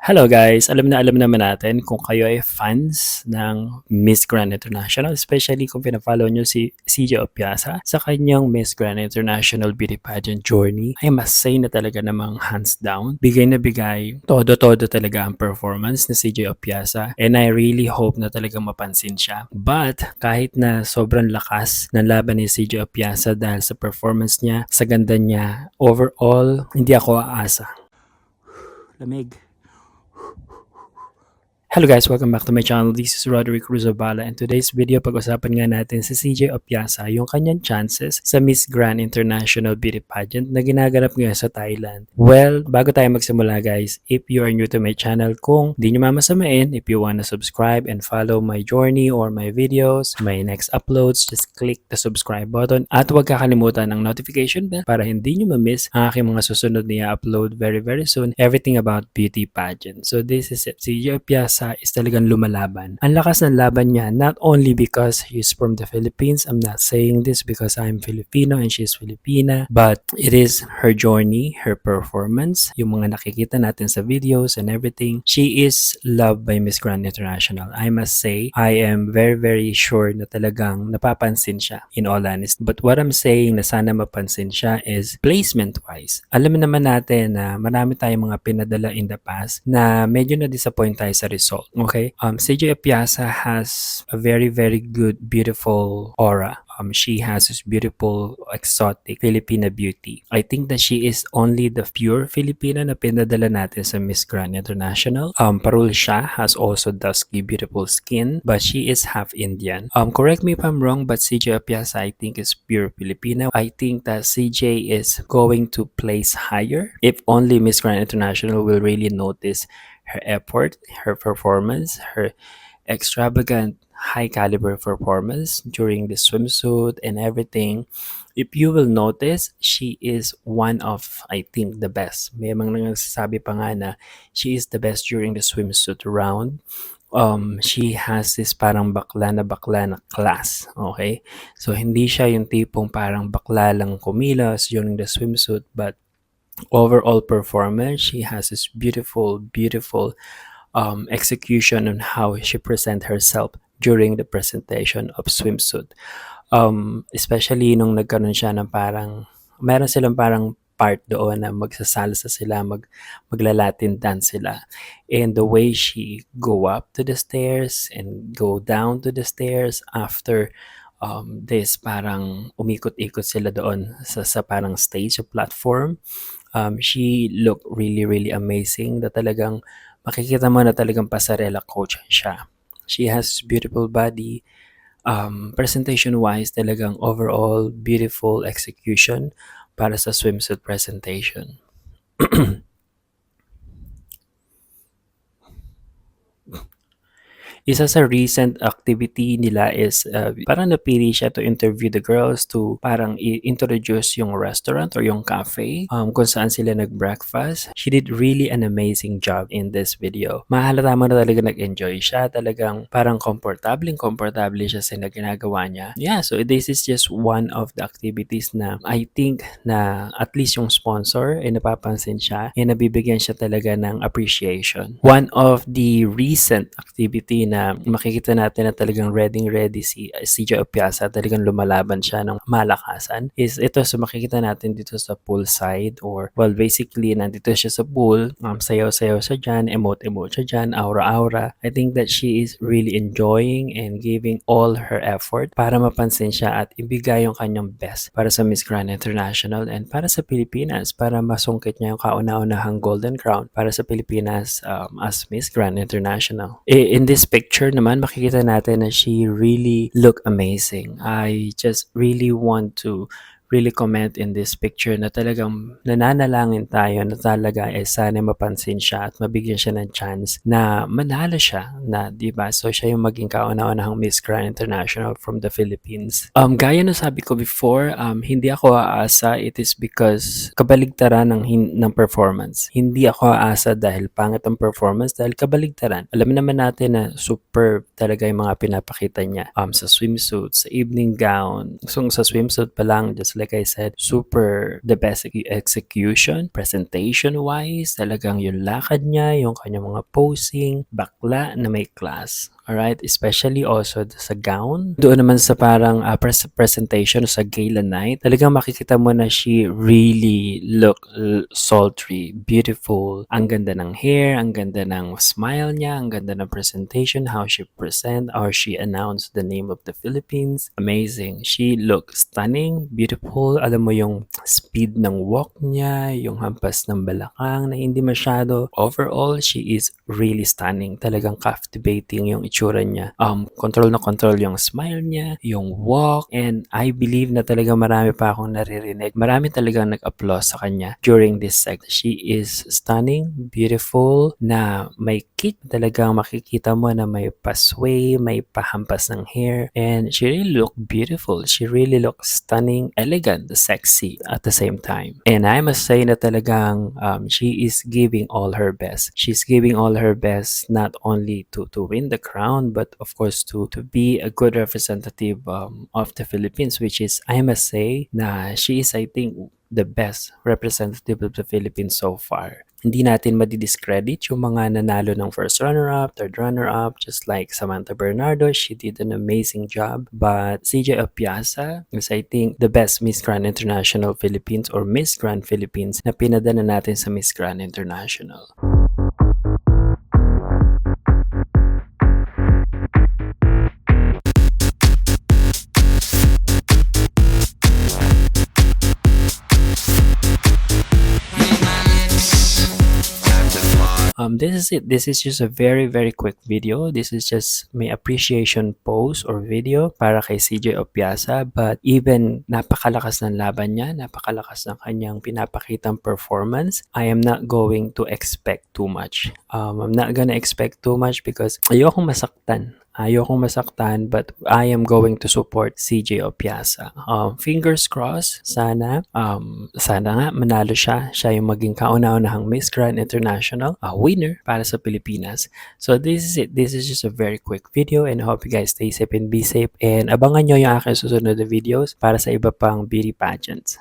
Hello guys! Alam naman natin kung kayo ay fans ng Miss Grand International, especially kung pina-follow nyo si CJ Opiasa sa kanyang Miss Grand International Beauty Pageant journey, I must say na talaga namang hands down, bigay na bigay, todo-todo talaga ang performance ni CJ Opiasa, and I really hope na talagang mapansin siya. But kahit na sobrang lakas ng laban ni CJ Opiasa dahil sa performance niya, sa ganda niya, overall, hindi ako aasa. Lamig. Hello guys, welcome back to my channel. This is Roderick Ruzabala, and today's video pag-usapan nga natin si CJ Opiasa, yung kanyang chances sa Miss Grand International Beauty Pageant na ginaganap ngayon sa Thailand. Well, bago tayo magsimula guys, if you are new to my channel, kung di nyo mamasamain, if you wanna subscribe and follow my journey or my videos, my next uploads, just click the subscribe button at huwag kakalimutan ng notification bell para hindi nyo ma-miss ang aking mga susunod na i-upload very soon, everything about beauty pageant. So this is it. CJ Opiasa is talagang lumalaban. Ang lakas ng laban niya, not only because he's from the Philippines, I'm not saying this because I'm Filipino and she's Filipina, but it is her journey, her performance, yung mga nakikita natin sa videos and everything. She is loved by Miss Grand International. I must say, I am very sure na talagang napapansin siya, in all honesty. But what I'm saying na sana mapansin siya is placement-wise. Alam naman natin na marami tayong mga pinadala in the past na medyo na-disappoint tayo sa result. Okay? CJ Opiasa has a very good, beautiful aura. She has this beautiful, exotic Filipina beauty. I think that she is only the pure Filipina na pinadala natin sa Miss Grand International. Parul siya has also dusky, beautiful skin, but she is half Indian. Correct me if I'm wrong, but CJ Opiasa I think is pure Filipina. I think that CJ is going to place higher if only Miss Grand International will really notice her effort, her performance, her extravagant high caliber performance during the swimsuit and everything. If you will notice, she is one of, I think, the best. May mga nagsasabi pa nga na she is the best during the swimsuit round. She has this parang bakla na class, okay? So hindi siya yung tipong parang bakla lang kumilos during the swimsuit, but overall performance, she has this beautiful execution on how she present herself during the presentation of swimsuit. Especially nung nagkaroon siya ng parang, meron silang parang part doon na magsasalsa sila, magla-Latin dance sila. And the way she go up to the stairs and go down to the stairs after this parang umikot-ikot sila doon sa parang stage or platform. She looked really amazing na talagang makikita mo na talagang pasarela coach siya. She has beautiful body. Presentation-wise, talagang overall beautiful execution para sa swimsuit presentation. Isa sa recent activity nila is parang napili siya to interview the girls to parang i-introduce yung restaurant or yung cafe kung saan sila nag-breakfast. She did really an amazing job in this video. Mahalata mo na talaga nag-enjoy siya. Talagang parang komportable siya sa ginagawa niya. Yeah, so this is just one of the activities na I think na at least yung sponsor ay napapansin siya and nabibigyan siya talaga ng appreciation. One of the recent activity na makikita natin na talagang ready si CJ Opiasa, talagang lumalaban siya ng malakasan is ito. So makikita natin dito sa pool side, or well basically nandito siya sa pool, sayaw-sayaw siya dyan, emote siya dyan, aura. I think that she is really enjoying and giving all her effort para mapansin siya at ibigay yung kanyang best para sa Miss Grand International and para sa Pilipinas, para masungkit niya yung kauna-unahang Golden Crown para sa Pilipinas as Miss Grand International. In this picture naman, makikita natin na she really look amazing. I just really want to really comment in this picture na talagang nananalangin tayo na talaga sana mapansin siya at mabigyan siya ng chance na manalo siya na, diba? So siya yung maging kauna-unahang Miss Grand International from the Philippines. Gaya na sabi ko before, hindi ako aasa. It is because kabaligtaran ng performance. Hindi ako aasa dahil pangit ang performance, dahil kabaligtaran. Alam naman natin na superb talaga yung mga pinapakita niya sa swimsuit, sa evening gown. So sa swimsuit pa lang, just just like I said, super the best execution, presentation-wise, talagang yung lakad niya, yung kanyang mga posing, bakla na may class. Alright, especially also sa gown. Doon naman sa parang presentation sa gala night, talagang makikita mo na she really look sultry, beautiful. Ang ganda ng hair, ang ganda ng smile niya, ang ganda ng presentation, how she present or she announced the name of the Philippines. Amazing. She looked stunning, beautiful. Alam mo yung speed ng walk niya, yung hampas ng balakang na hindi masyado. Overall, she is really stunning. Talagang captivating yung itsura niya. Control na control yung smile niya, yung walk, and I believe na talaga marami pa akong naririnig. Marami talagang nag-applause sa kanya during this segment. She is stunning, beautiful, na may kick. Talagang makikita mo na may pasway, may pahampas ng hair, and she really looked beautiful. She really looked stunning, elegant, sexy at the same time. And I must say na talagang she is giving all her best. She's giving all her best not only to win the crown, but of course to be a good representative of the Philippines, which is, I must say, na she is, I think, the best representative of the Philippines so far. Hindi natin madi-discredit yung mga nanalo ng first runner-up, third runner-up, just like Samantha Bernardo. She did an amazing job. But CJ Opiasa is, I think, the best Miss Grand International Philippines or Miss Grand Philippines na pinadala natin sa Miss Grand International. This is it. This is just a very quick video. This is just my appreciation post or video para kay CJ Opiasa. But even napakalakas ng laban niya, napakalakas ng kanyang pinapakitang performance, I am not going to expect too much. I'm not gonna expect too much because ayokong masaktan. But I am going to support CJ Opiasa. Fingers crossed, sana nga manalo siya. Siya yung maging kauna-unahang Miss Grand International winner para sa Pilipinas. So this is it. This is just a very quick video and I hope you guys stay safe and be safe. And abangan nyo yung aking susunod na videos para sa iba pang beauty pageants.